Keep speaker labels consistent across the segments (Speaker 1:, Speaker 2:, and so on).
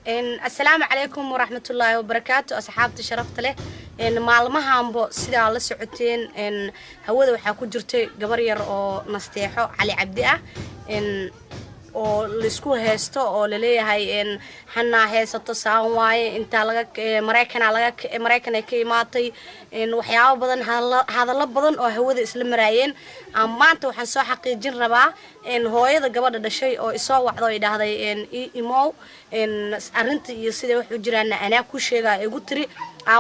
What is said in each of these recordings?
Speaker 1: السلام عليكم ورحمة الله وبركاته أصحابتي شرفت له مالمها أنبو سيدا الله سعوتين هودا waxaa ku jirtay gabar yar oo nasteexo cali cabdi ah oo la isku heesto oo la leeyahay xanaa heesato saan waaye inta laga Mareykan ay ka imaatay waxyaabo badan hadallo badan oo hawada isla maraayeen maanta waxaan soo xaqiijin rabaa hooyada gabadha dhashay oo isoo wacdo ay dhahday imow arinta iyo sida wax u jiraan anaa ku sheegaa igu tiri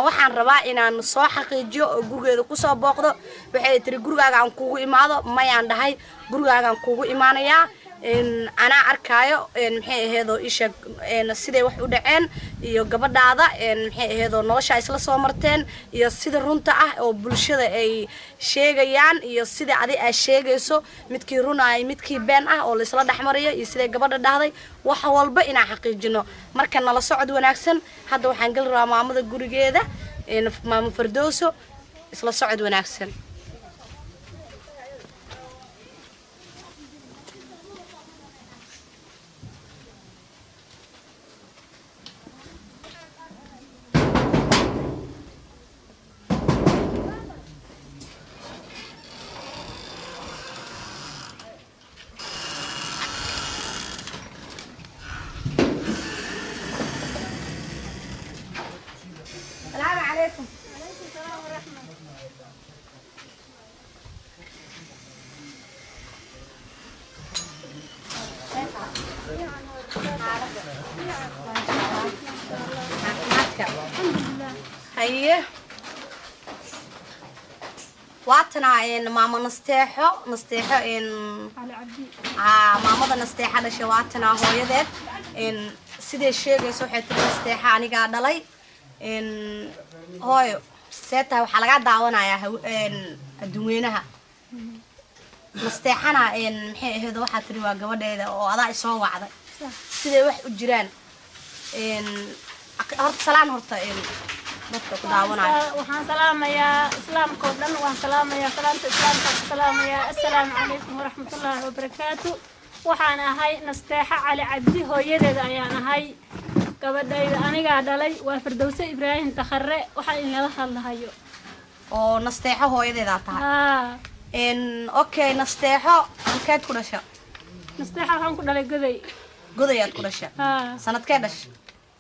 Speaker 1: waxaan rabaa inaan soo xaqiijiyo oo gurigeeda ku soo booqdo waxay tiri gurigaaga aan kuugu imaado mayaan dhahay gurigaaga aan kuugu imaanayaa أنا أركايو محي هذا إيش سيد واحد ودعين يو قبض هذا محي هذا نوشة إسلا صومرتين يو سيد رونتا أو بلشة أي شيء جيان يو سيد عادي الشيء جيسو متكي رونا أي متكي بين أو الإسلا دحمرية يسيد قبض هذا وحول بقينا حقيقة مركنا لصعد ونكسن هذا وحنقل را معمد الجوري هذا مع مفردوسو إسلا صعد ونكسن السلام عليكم.
Speaker 2: وعليكم السلام ورحمة.
Speaker 1: هيه واتنا إن ماما نستيحو إن
Speaker 2: على عبدي.
Speaker 1: ماما نستيحة لشواتنا هو يدك إن سيد الشيء يسوي نستيحة أنا قاعدة لي إن هاي سيتها وحلقات دعوانا يا إن الدوينها نستيحنا إن هذا واحد تريوا جوده هذا وهذا يسوى وعده سيد واحد الجيران إن هرت سلام هرت إن نتوقع دعوانا
Speaker 2: وحن سلام يا إسلام كودن وحن سلام يا سلام يا السلام عليكم ورحمة الله وبركاته وحنا هاي نستيحة على عبدي هو يدد أيانا هاي gabadhayda aniga dhalay waa Firdawsi Ibrahim Takhare waxa in la hadlahayo
Speaker 1: oo nasteexo hooyadeeda tahay okay nasteexo halkeed ku dhashay
Speaker 2: nasteexo waxaan ku dhalay
Speaker 1: godayaad ku dhashay sanadkee dhashay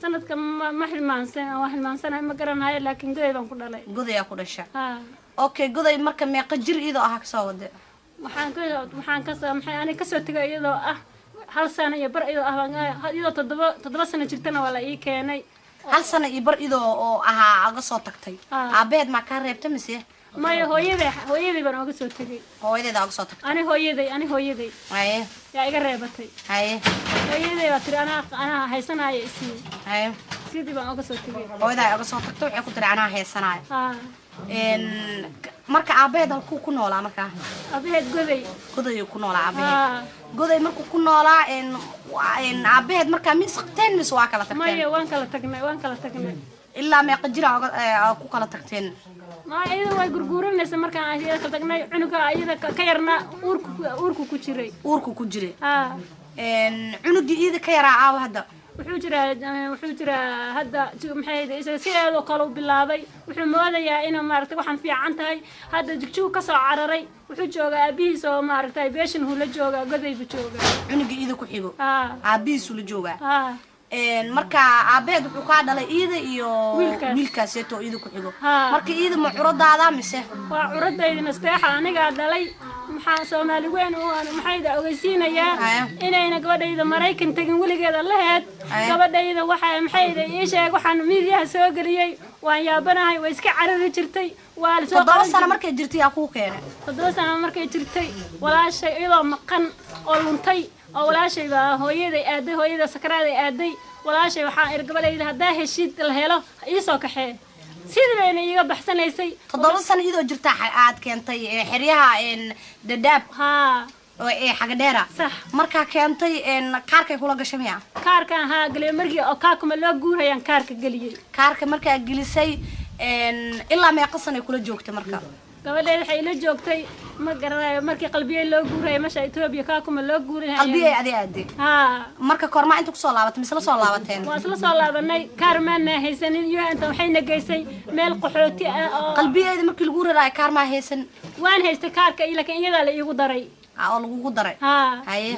Speaker 2: sanadka ma xilmaansan ma garanayo laakiin goday baan ku dhalay
Speaker 1: godayaa ku dhashay okay goday marka meeqa jir iyadoo ah ka soo waday
Speaker 2: waxaan ka soo maxay aniga ka soo tagay iyadoo ah hal sano iyo bar idoo ah iyadoo toddoba sano jirtana waa la ii keenay
Speaker 1: hal sano iyo bar idoo oo ahaa aga soo tagtay aabeed ma ka reebtay mise
Speaker 2: maya hooyaday baan uga soo tagay
Speaker 1: hooyadeeda aga soo tagtay
Speaker 2: ani hooyaday
Speaker 1: haye
Speaker 2: yaa iga reebatay
Speaker 1: haye
Speaker 2: hooyaday waa tiri anaa haysanaayo isii haye sidii baan uga soo tagay
Speaker 1: hooyaday aga soo tagtay waxay ku tiri anaa haysanaayo marka aabeed halku ku noolaa marka
Speaker 2: aabeed goday
Speaker 1: ku noolaa aabeed goday markuu ku noolaa aabeed marka mis qteen mis waa kala tagteen
Speaker 2: maya waan kala tagnay
Speaker 1: ilaa meeqa jir ku kala tagteen
Speaker 2: ma ayada way gurguuranaysa markaan ayada kala tagnay cunuga ayada ka yarna uurku ku jiray cunugii iyada ka yaraa caawa hadda wuxuu jiraa hadda maxay isaga sideedoo kale u bilaabay wuxuu moodayaa inuu maaragtay waxaan fiican tahay hadda jigjigu ka soo cararay wuxuu joogaa aabihiis oo maaragtay beeshan huu la joogaa goday buu joogaa
Speaker 1: cunugii iyada ku xigo aabihiis uu la joogaa marka aabeed wuxuu ka dhalay iyada iyo wiilkaas oo iyada ku xigo marka iyada ma curadaada mise
Speaker 2: waa curadayda nasteexa aniga dhalay maxaa Soomaali weyn oo maxayda ogeysiinayaa inayna gabadhayda Mareykan tagin waligeeda lahayd gabadhayda waxa maxayda ii sheeg waxaan miidiyaha soo galiyay waan yaabanahay way iska carari jirtay waa la soo
Speaker 1: 7 sano markay jirtay ku keenay
Speaker 2: 7 sano markay jirtay walaashay iyadoo maqan oo luntay oo walaashay baa hooyada sakaraaday aaday walaashay waxaa gabadhayda hadaa heshid la helo ii soo kaxee sidii bayna iga baxsanaysay
Speaker 1: 7 sano iyadoo jirta aad keentay xiriyaha dadaab oo xaga dheera
Speaker 2: صح
Speaker 1: marka keentay kaarka kula gashay miya
Speaker 2: kaarka galay markii oo kaakuma loo guurayaan kaarka galiyay
Speaker 1: kaarka marka gelisay ilaa meeqa sano kula joogtay marka
Speaker 2: gabadheed waxay ila joogtay ma garanayo markii qalbiyay loo guuray masha Itoobiya ka kuma loo guuray
Speaker 1: qalbiyay aadi
Speaker 2: ha
Speaker 1: marka korma inta ku soo laabatay misla soo laabateen
Speaker 2: waa isla soo laabanay kaarmaana haysanin iyo inta waxayna geysay meel qaxooti ah oo
Speaker 1: qalbiyada markii lagu raray kaarma haysan
Speaker 2: waan haystay kaarka laakiin iyada la iigu daray
Speaker 1: oo lagu daray
Speaker 2: ha
Speaker 1: haye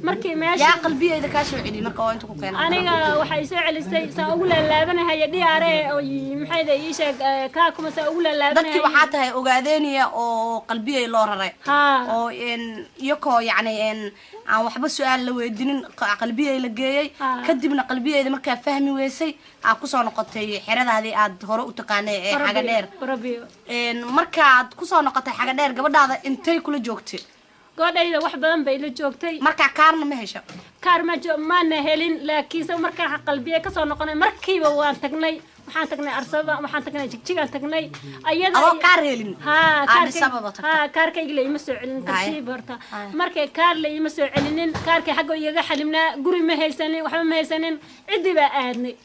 Speaker 2: markii meesha
Speaker 1: yaa qalbiyada ka soo cili marka oo inta ku keenay
Speaker 2: aniga waxay soo celisay saa ugu laalaabanahay dhiyaare oo maxay ii sheeg ka kuma saa ugu laalaabanahay
Speaker 1: dadkii waxa tahay ogaadeeniya oo qalbiyay loo raray oo iyako yacni aan waxba su'aal la weydiinin qalbiyay la geeyay kadibna qalbiyada markaa fahmi weysay ku soo noqotay xiradaadii aad hore u taqaanay ee xaga dheer markaad ku soo noqotay xaga dheer gabadhaada intay kula joogtay
Speaker 2: gabadhayda wax badan bay la joogtay
Speaker 1: marka kaarna ma hesho
Speaker 2: kaar ma helin laakiin markaa qalbiye ka soo noqonay markiiba waan tagnay waxaan tagnay Arsaba waxaan tagnay Jigjigaan tagnay ayada
Speaker 1: oo kaar helin
Speaker 2: kaarkayga la ima soo celin kartii barta markay kaar la ima soo celinin kaarkay xagga iyaga xalimnaa guri ma haysanin waxba ma haysanin cidi baa aadnay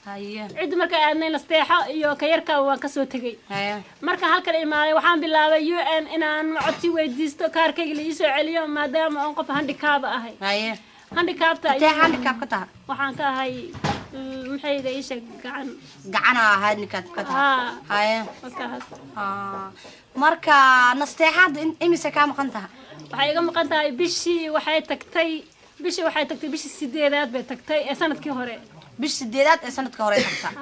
Speaker 2: cidi marka aadnay nasteexo iyo ka yarka waan ka soo tagay marka halkan imaaday waxaan bilaabay UN inaan codsi weydiisto kaarkayga la ii soo celiyo maadaama aan qof handicap ahay handicapta
Speaker 1: ka tahay
Speaker 2: waxaan ka ahay maxay ii sheeg
Speaker 1: gacan handicap ka tahay marka nasteexada imise ka maqan tahay
Speaker 2: waxay iga maqan tahay bishii waxay tagtay bishii 8aad bay tagtay ee sanadkii hore
Speaker 1: bishii 8aad ee sanadkii hore tagtay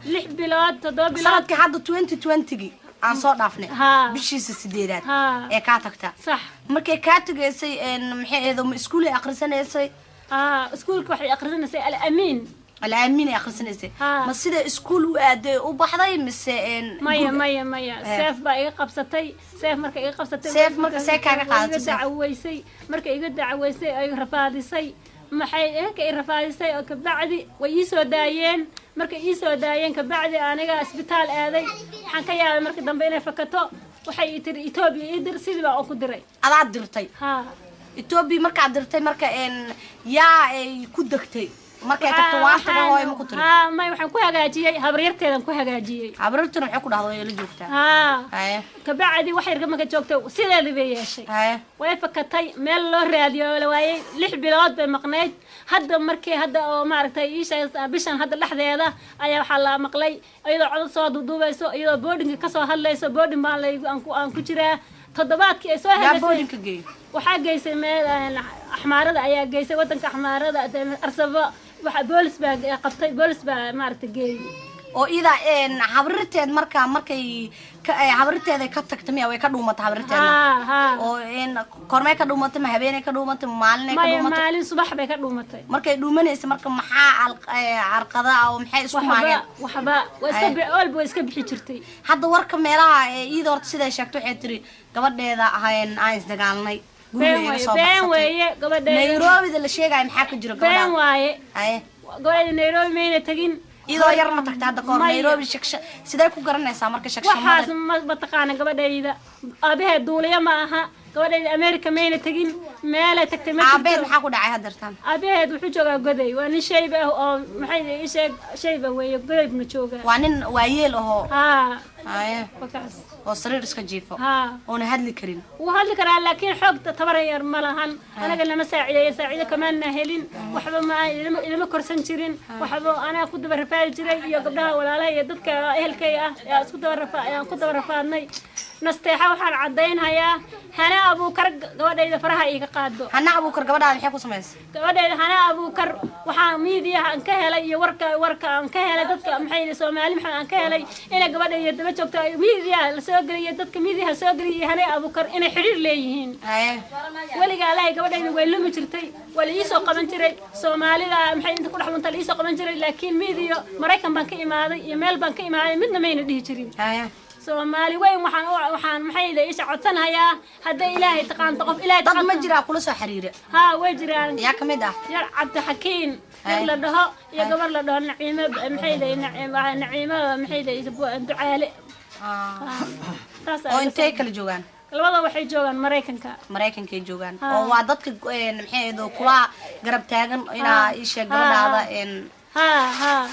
Speaker 2: 6 bilood 7 bilood
Speaker 1: sanadkii hadda 2020 aan soo dhaafnay bishiisa 8aad ee ka tagta
Speaker 2: sax
Speaker 1: markay ka tagaysay maxay eedo iskuul ay akhrisanaysay
Speaker 2: iskuulka waxay akhrisanaysay al-amiin ay akhrisanaysay ma sida iskuul u aaday u baxday mise maya seef baa iga qabsatay seef marka
Speaker 1: kaaga
Speaker 2: qaadatay marka iga dacaweysay ay rafaadisay maxay ay rafaadisay oo ka bacdi way ii soo daayeen marka ii soo daayeen ka bacdi aniga isbitaal aaday waxaan ka yaabay marka dambe inay fakato waxay tiri Itoobiya ii dir sidii baa ku diray
Speaker 1: adaa dirtay Itoobiya marka dirtay marka yaa ay ku dagtay markay tagto waan tagaa oo ma ku tiri
Speaker 2: may waxaan ku hagaajiyay habaryarteedan ku hagaajiyay
Speaker 1: habaryartuna waxay ku dhahday la joogtaa
Speaker 2: ka bacdi waxay marka joogtay sideedii bay yeeshay way fakatay meel loo raadiyo la waayay 6 bilood bay maqnayd hadda markii oo maaragtay bishan hadda dhaxdeeda ayaa waxa la maqlay iyadoo cod soo duubayso iyadoo boarding ka soo hadlayso boarding baan aan ku jiraa toddobaadkii ay soo
Speaker 1: hagaajisay
Speaker 2: waxa geysay meel axmaarada ayaa geysay wadanka axmaarada Arsaba waxa boolis baa qabtay boolis baa maaragtay geeyay
Speaker 1: oo ida habarirteed markay habarirteeda ka tagtay way ka dhuumatay habarirteeda oo kormay ka dhuumatay ma habeenay ka dhuumatay maalin ka dhuumatay
Speaker 2: maalin subax bay ka dhuumatay
Speaker 1: markay dhuumanaysa marka maxaa arqada oo maxay isku maageen
Speaker 2: waxba iska bixi jirtay
Speaker 1: hadda warka meelaha ida horta sida sheegtay waxay tiri gabadheeda aan isdagaalnay
Speaker 2: been weeye gabadheeda
Speaker 1: Nairobi la sheegay maxaa ka jira gabadha
Speaker 2: been waaye gabadheeda Nairobi mayna tagin
Speaker 1: idoo yar ma tagtaa hadda koor Nairobi shaksha sidee ku garanaysaa marka
Speaker 2: waxaas ma taqaan gabadheeda aabaheed duuliya ma aha gabadheeda America mayna tagin meel ay tagtay
Speaker 1: ma aabaheed maxaa ku dhacay hadartan
Speaker 2: aabaheed wuxuu joogaa goday waa nin shayb ah oo maxay ii sheeg shayb weeye goday buna joogaa
Speaker 1: waa nin waayeel oo
Speaker 2: wakaas
Speaker 1: oo sariir iska jiifo oo hadli karin
Speaker 2: hadli karaa laakiin xoogta tabarayar ma lahan anaga lama saaciido kamaan helin waxba ma ilama korsan jirin waxba ana ku daba rafaadi jiray iyo gabdhaha walaalaha iyo dadka ehelkay ah isku daba rafaadnay nasteexa waxaan cadeynayaa hana Abuukar gabadheeda faraha iga qaado
Speaker 1: hana Abuukar gabadhaada maxay ku sameysay
Speaker 2: gabadheeda hana Abuukar waxaan miidiyaha aan ka helay iyo warka aan ka helay dadka maxay Soomaali maxaan aan ka helay ina gabadheeda daba joogto miidiyaha la soo galiyo dadka miidiyaha soo galiyo hana Abuukar inay xiriir leeyihiin waliga Ilaahay gabadheeda way lumi jirtay wali ii soo qaban jiray Soomaalida maxay inta ku dhaxlunta ii soo qaban jiray laakiin miidiyo Mareykan baan ka imaaday iyo meel baan ka imaaday midna mayna dhihi jirin Soomaali weyn waxaan maxay ii codsanayaa hadda Ilaahay taqaan qof Ilaahay
Speaker 1: dad ma jira kula soo xiriira
Speaker 2: way jiraan
Speaker 1: yaa kamid ah
Speaker 2: yar Cabdi Xakiin la dhaho iyo gabar la dhaho Naciimo maxay Naciimo maxay ducaale
Speaker 1: oo intee kala joogan
Speaker 2: labada waxay joogan Mareykanka
Speaker 1: joogan oo waa dadka maxay kula garab taagan ina ii sheeg gabadhaada
Speaker 2: ها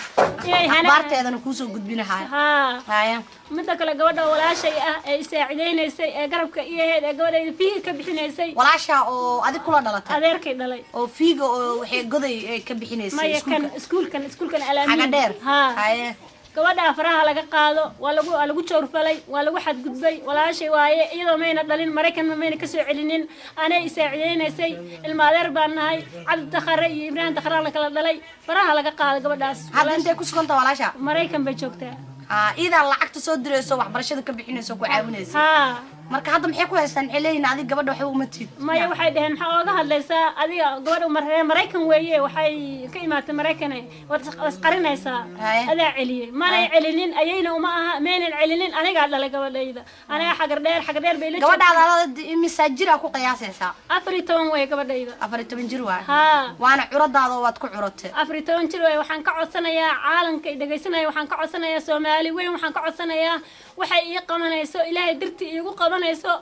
Speaker 2: إيه هنا
Speaker 1: أخبارتي أنا كوسو قد بينا
Speaker 2: ها مدة كلا جوده ولا شيء يساعدين يسي قرب كإيه جوده فيه كبحنا يسي
Speaker 1: ولا شيء أو هذه كلها دلتها
Speaker 2: أدير كدلي
Speaker 1: أو فيه أو حي جودة كبحنا يسي
Speaker 2: ما يكن سكول كان ألامين
Speaker 1: حاجة دير
Speaker 2: ها gabadha faraha laga qaado waa lagu joorfalay waa lagu xadgudbay walaashay waaye iyadoo mayna dhalin Mareykan mayna ka soo celinin anay isaacideynay ilmaadeer baan nahay Cabdi Takhare iyo Ibrahim Takhare la kala dhalay faraha laga qaado gabadhaas
Speaker 1: hadda intee ku sugan tahay walaasha
Speaker 2: Mareykan bay joogtaa
Speaker 1: ida lacagta soo dirayso waxbarashada ka bixinayso ku caawinayso marka hadda maxay ku haystaan xilliin adiga gabadha waxay uma tid
Speaker 2: maya waxay dhaheen maxaa ooga hadlaysaa adiga gabadha Mareykan weeye waxay ka imaatay Mareykan wad qarinaysaa adaa celiyay maray celinin ayayna uma aha meenan celinin aniga dhalay gabadhayda aniga xagar dheer bay la
Speaker 1: gabadhaada misaajira ku qiyaasaysaa
Speaker 2: 14 way gabadhayda
Speaker 1: 14 jir waana curadaada waad ku curatay
Speaker 2: 14 jir way waxaan ka codsanayaa caalamka dhageysanaya waxaan ka codsanayaa Soomaali weyn waxaan ka codsanayaa waxay ii qabanayso ilaahay dirti iigu qabanayso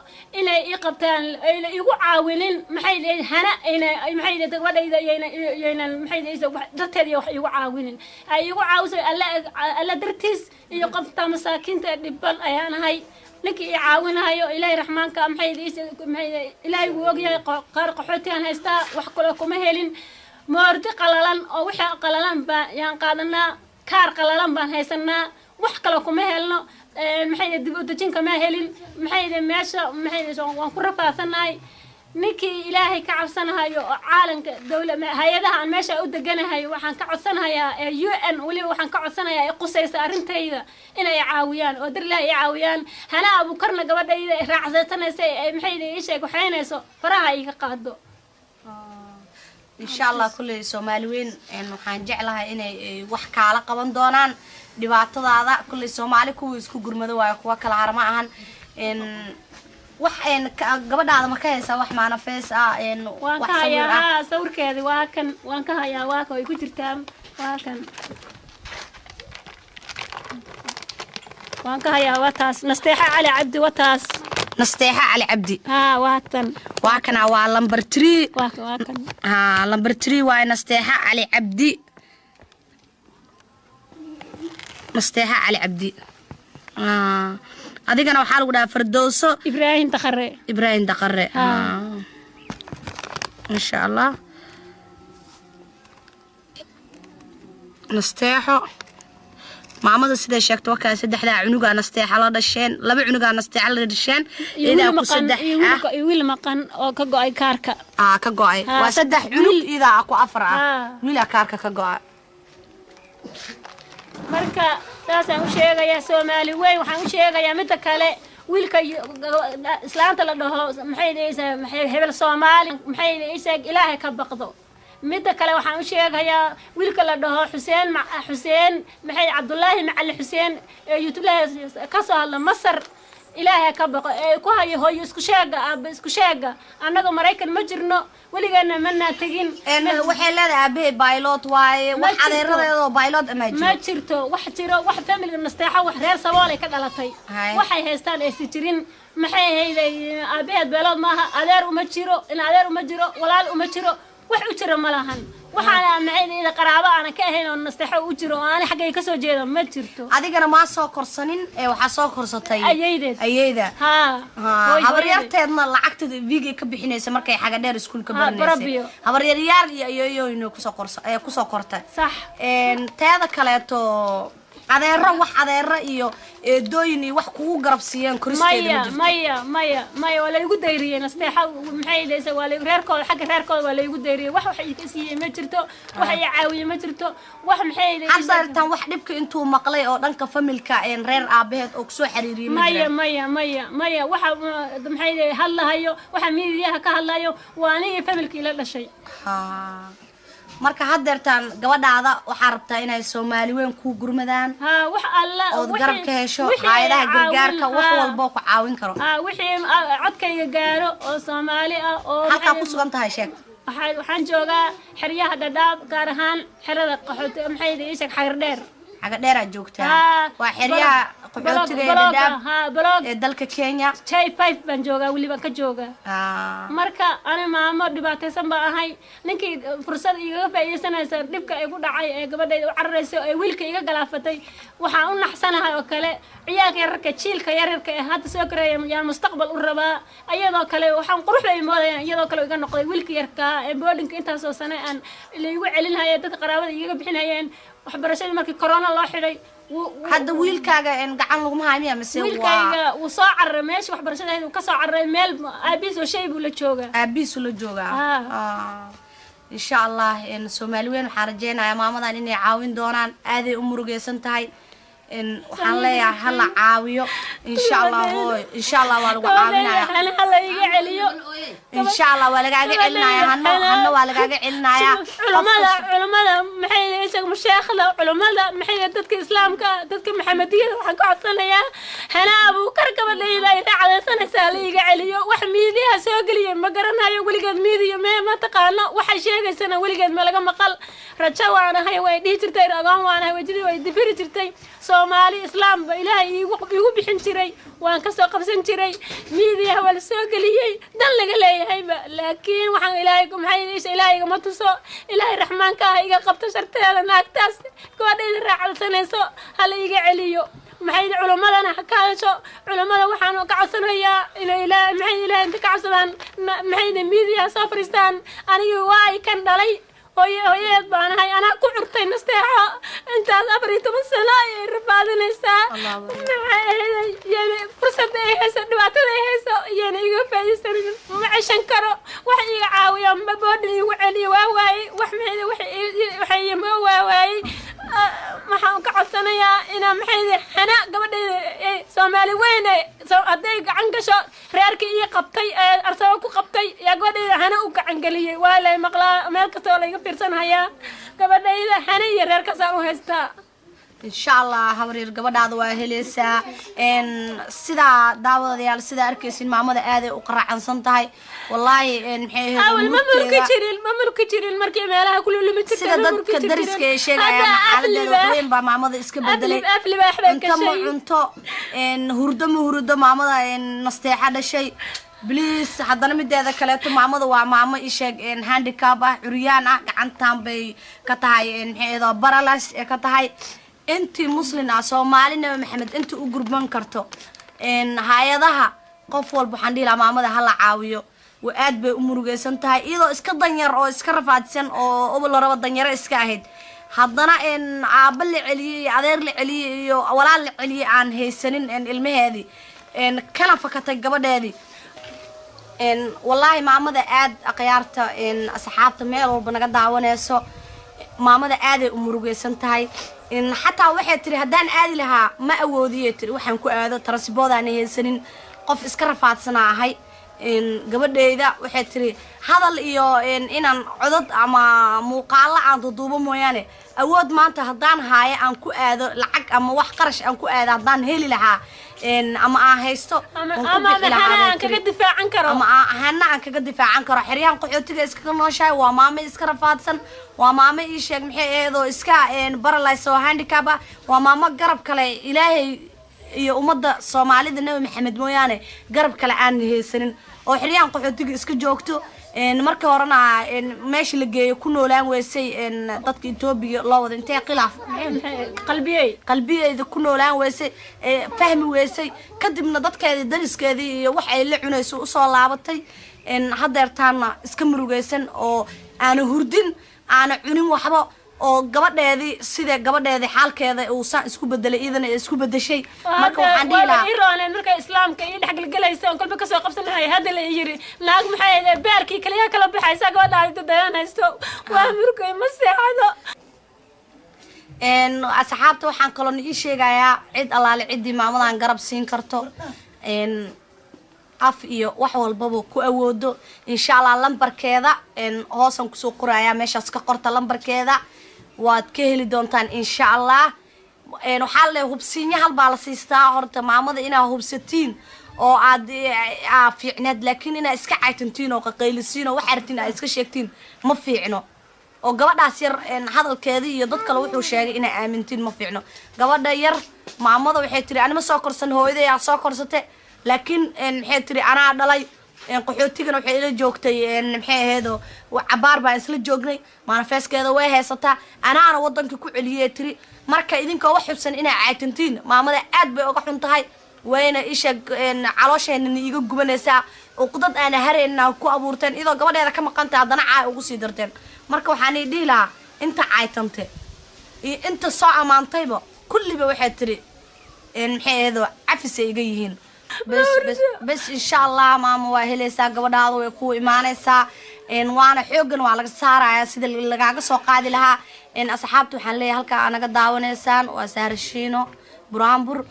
Speaker 2: inay ii qabtaan ay iigu caawinin maxay hana maxay gabadhayda iyana maxay dadteeda wax iigu caawinin ay iigu caawiso alla dirtiis iyo qabta masaakiinta dhibban ayaan ahay ninkii ii caawinayo ilaahay raxmaanka maxay ilaahay uu ogyahay qaar qaxooti aan haystaa wax kale kuma helin moordi qalalan oo wixii qalalan baan yaan qaadanaa kaar qalalan baan haysanaa wax kale kuma helno maxay dib u dajinka ma helin maxay meesha maxay waan ku rafaasanahay ninkii ilaahay ka cabsanayo oo caalamka dawladda hay'adaha aan meesha u deganahay waxaan ka codsanayaa UN waliba waxaan ka codsanayaa ay qusaysa arintayda inay caawiyaan oo dirlaa ay caawiyaan hana abu karna gabadhayda raacsanaysa maxay ii sheeg waxaynayso faraha iga qaado
Speaker 1: insha Allah kulli Soomaaliyeyn waxaan jeclahay inay wax kaala qaban doonaan dhibaatadaada kulli Soomaali kuwa isku gurmado waa kuwa kala harma ahan wax gabadhaada ma ka haysaa wax maana fees
Speaker 2: wax sawir ah sawirkeedi waan ka hayaa waa ka ay ku jirtaa waa kan waan ka hayaa wataas nasteexa cali cabdi wataas
Speaker 1: nasteexa cali cabdi
Speaker 2: waatan
Speaker 1: waa kana waa lambar 3 waa kan lambar 3 waa nasteexa cali cabdi nasteexa cali cabdi adigana waxa lagu dhaafar Fardowso
Speaker 2: Ibrahim Takhare
Speaker 1: insha Allah nasteexo maamada sida sheegto waxa saddexda cunuga nasteexa la dhasheen laba cunuga nasteexa la dhasheen ida ku saddex
Speaker 2: wiil maqan oo ka go'ay kaarka
Speaker 1: ka go'ay waa saddex cunug ida ku afar wiil kaarka ka go'ay
Speaker 2: marka taasaan u sheegayaa Soomaali weey waxaan u sheegayaa mid kale wiilka islaanta la dhaho maxay hebel Soomaali maxay ilaahay ka baqdo mid kale waxaan u sheegayaa wiilka la dhaho Xuseen maxay Cabdullaahi Macalli Xuseen YouTube ka soo hadla Masar ilaahay ka baqo ku hayo hooyo isku sheega anaga Mareykan ma jirno waligeena ma tagin
Speaker 1: waxay leedahay abe pilot waaye wax adeeradeedo pilot
Speaker 2: ma jirto wax jiro wax family nasteexa wax reer Soomaali ka dhalatay waxay haystaan ay jirin maxay hayday abe pilot maaha adeer uma jiro in adeer uma jiro walaal uma jiro wax u jiro malahan waxaan maxay qaraabo aan ka ahayn oo nasteexa u jiro aan xagay ka soo jeedo ma jirto
Speaker 1: adigana ma soo korsanin waxa soo korsatay ayayda habaryarteedna lacagtada viga ka bixinaysa markay xaga dheer iskuul ka baranaysa habaryar yar iyo inuu ku soo kortay
Speaker 2: sax
Speaker 1: teeda kaleeto adeero wax adeero iyo eedooyin iyo wax kugu garabsiiyeen koristeeda
Speaker 2: maya wala igu dayriyeen nasteexa maxay leeysa wala reerkooda xagga reerkooda wala igu dayriyeen wax ay ka siiyeen ma jirto wax ay caawiye ma jirto wax maxay leeysa
Speaker 1: xasartan wax dhibka intuu maqlay oo dhanka familka reer aabaheed oo soo xiriiriyay
Speaker 2: maya waxa maxay hadlahayo waxa miidiyaha ka hadlayo waani familkii la dhashay
Speaker 1: marka hadeertan gabadhaada waxa rabtaa inay Soomaali weyn ku gurmadaan
Speaker 2: wax alla
Speaker 1: oo garab ka hesho hay'adaha gargaarka wax walba ku caawin karo
Speaker 2: wixii codkayga gaaro oo Soomaali ah oo
Speaker 1: halka ku sugan tahay sheeg
Speaker 2: waxaan joogaa xiriyaha Dadaab gaar ahaan xirada qaxooti maxay isag xagar dheer
Speaker 1: حاجة ديرة جوكتها وحريها قبعوتك داب دالك كينيا
Speaker 2: شاي 5 بان جوغا ولي بان كجوغا marka ana maamo dhibaataysan baa ahay ninkii fursad iga faa'iideysanaysa dhibka ay ku dhacay ee gabadhayda u cararayso ee wiilka iga galaafatay waxaan u naxsanahay oo kale ciyaalka yararka jiilka yararka ee hadda soo koraya yaan mustaqbal u rabaa ayadoo kale waxaan quruxda ay moodayaan iyadoo kale iga noqday wiilka yarka ee boarding intaas oo sano aan la igu celinayay dadka qaraabada iga bixinayeen waxbarashadii markii corona loo xidhay
Speaker 1: hadda wiilkaaga in gacan lagu mahaymiya mise
Speaker 2: wiilkayga uu soo carray meesha waxbarashadeeda uu ka soo carray meel aabiis oo shay buu la joogaa
Speaker 1: aabiisu la joogaa insha allah in Soomaali weyn waxaan rajeynayaa maamadan inay caawin doonaan aaday u murugeysan tahay in waxaan leeyahay hala caawiyo insha allah waa lagu caawinayaa
Speaker 2: hala iga celiyo
Speaker 1: insha allah waa laga celinayaa hanno waa laga celinayaa
Speaker 2: culimada maxay isaga sheekhada culimada maxay dadka islaamka dadka maxamediyada waxaan ka codsanayaa hana abu kar gabadhayda ay raacaysanaysaa la iga celiyo wax miidiyaha soo galiyo ma garanayo weligeed miidiyo ma taqaano waxa sheegaysana weligeed ma laga maqal rajo waanahay way dhihi jirtay ragaan waanahay wajidi way difiri jirtay Soomaali islaam ba ilaahay igu bixin jiray waan ka soo qabsan jiray miidiyaha wala soo galiyay dan laga leeyahay laakiin waxaan ilaahay ma tuso ilaahay raxmaanka ah iga qabto sharteeda naagtaas gabadhayda raacaysanayso hala iga celiyo maxay culimadana ka hadasho culimada waxaan ka codsanayaa inay ilaahay inta ka codsadaan maxay miidiyaha soo fariistaan aniga waa kan dhalay hooyad baan ahay ana ku curtay nasteexa intaas 14 sano ay rafaadinaysaa yani fursad ay hayso dhibaatada ay hayso yani iga faa'iideysan ma cishan karo wax iga caawiyo ma boodin igu celiyo waay wax waxay ma waay waxaan ka codsanayaa inaan maxay hana gabadhayda Soomaali weyn haday gacan gasho reerkii ii qabtay arsaba ku qabtay yaa gabadhayda hana u gacan galiyay waa la maqlaa meel kasta oo la iga fiirsanaya gabadhayda hana iyo reerka saan u haystaa
Speaker 1: insha allah hawreer gabadhaada waa helaysaa sida daawadayaal sida arkaysin maamada aad ay u qaraacansan tahay wallahi maxay
Speaker 2: ahayd ma mulki jirin markii meelaha kullu limi jirtay
Speaker 1: sida dadka dariska ay sheegayaan xaaladda weyn baa maamada iska bedelay cunto hurdo maamada nasteexa dhashay please haddana mideeda kaleeto maamada waa maamo isheeg handicap ah curyaan ah gacantan bay ka tahay maxay paralysis ee ka tahay intii muslim ah Soomaali nabi maxamed inta u gurban karto hay'adaha qof walba waxaan dhihi lahaa maamada hala caawiyo waa aad bay u murugeysan tahay iyadoo iska danyar oo iska rafaadsan oo la rabo danyaro iska ahayd haddana aabba la celiyay adeer la celiyay iyo walaal la celiyay aan haysanin ilmaheedii kana fakatay gabadheedii wallahi maamada aad aqyaarta asxaabta meel walba naga daawanayso maamada aad ay u murugeysan tahay xataa waxay tiri hadaan aadi lahaa ma awoodiyay tiri waxaan ku aado tarasboodaan haysanin qof iska rafaadsanaa ahay gabadhayda waxay tiri hadal iyo inaan codad ama muuqaalo aan duubo mooyaane awood maanta hadaan haayo aan ku aado lacag ama wax qarash aan ku aado hadaan heli lahaa ama aan haysto
Speaker 2: ama aan kaga difaacan karo
Speaker 1: ama aan kaga difaacan karo xiriyan qaxootiga iska nooshahay waa maamo iska rafaadsan waa maamo ii sheeg maxay eedo iska paralysis oo handicap ah waa maamo garab kale ilaahay iyo umada Soomaalida nabi maxamed mooyaane garab kale aan haysanin oo xiriyan qaxootiga iska joogto marka horena meesha la geeyo ku noolaan weysay dadka Itoobiya loo wada intee khilaaf qalbiyeyda ku noolaan weysay fahmi weysay kadibna dadkeeda dariskeedii iyo wax ay la cunayso u soo laabatay hadeertaana iska murugeysan oo aan hurdin aan cunin waxba oo gabadheedii sida gabadheedii xaalkeeda uu saan isku bedelay idana isku bedeshay
Speaker 2: marka waxaan dhiilaa iroonay marka islaamka iyo dhaxgalgalaysa oo kalba ka soo qabsanahay hadda la yiri naag maxay beerkii kaliya kala baxaysa gabadhaada dayanaysto waa murugay ma seexado
Speaker 1: asxaabta waxaan kaloo ii sheegayaa cid alaale cidii maamadan garab siin karto af iyo wax walbaba ku awoodo insha Allah lambarkeeda hoosan ku soo qoraya meeshaas ka qorta lambarkeeda waad ka heli doontaan insha Allah waxaa la hubsiinyo hal baa la siistaa horta maamada inaa hubsatiin oo aad fiicneed laakiin inaa iska caytantiin oo qaqaylisiin oo wax artiin aad iska sheegtiin ma fiicno oo gabadhaas yar hadalkeedii iyo dad kale wuxuu sheegay inay aamintiin ma fiicno gabadha yar maamada waxay tiri anima soo korsan hooyaday aa soo korsate laakiin maxay tiri anaa dhalay qaxootigana waxay ila joogtay maxay aheedo cabaar baan isla joognay manifeskeeda way haysataa anaana wadanka ku celiyay tiri marka idinkoo wax xubsan inay caytantiin maamada aad bay uga xun tahay wayna isha caloosheenna iga gubanaysaa uqdad aan hareenna ku abuurteen idoo gabadheeda ka maqantay haddana caay ugu sii darteen marka waxaan dhihi lahaa inta caytante iyo inta soo amaantayba kulliba waxay tiri maxay aheedo cafis ay iga yihiin بس إن شاء الله ماما وهلي ساق بدها ويكون إيمانيسا إن وأنا حوجن وعلى السارة سيد اللي قاعد سوق قاعد لها إن أصحابته حلي هلك أنا قد داونيسان وسهر الشينو برامبر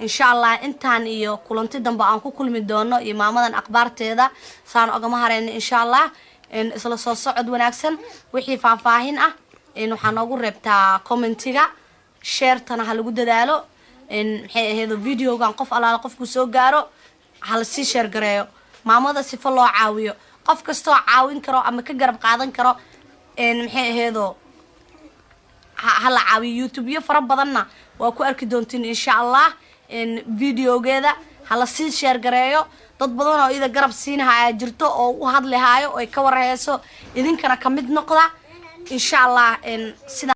Speaker 1: إن شاء الله إنتان إيو كلنتي دم بعنكو كل مدونه إمامنا أخبار تيدا سان أجمعهن إن شاء الله إن إصل صعد ونكسن وحي فاهين إنه حنقول ربطة كومنتيجا شير تنا هالجود دالو إن هذا فيديو كان قف على قف كسو جارو على السيشر جرايو مامada si faloo caawiyo qof kasto caawin karo ama ka garab qaadan karo in heedo hala caawiyo YouTube iyo fara badanna waa ku arki doontiin insha Allah in videogeeda hala si share gareeyo dad badan oo ida garab siinahay jirto oo u hadlahaayo oo ay ka warayso idinkana kamid noqda insha Allah in sida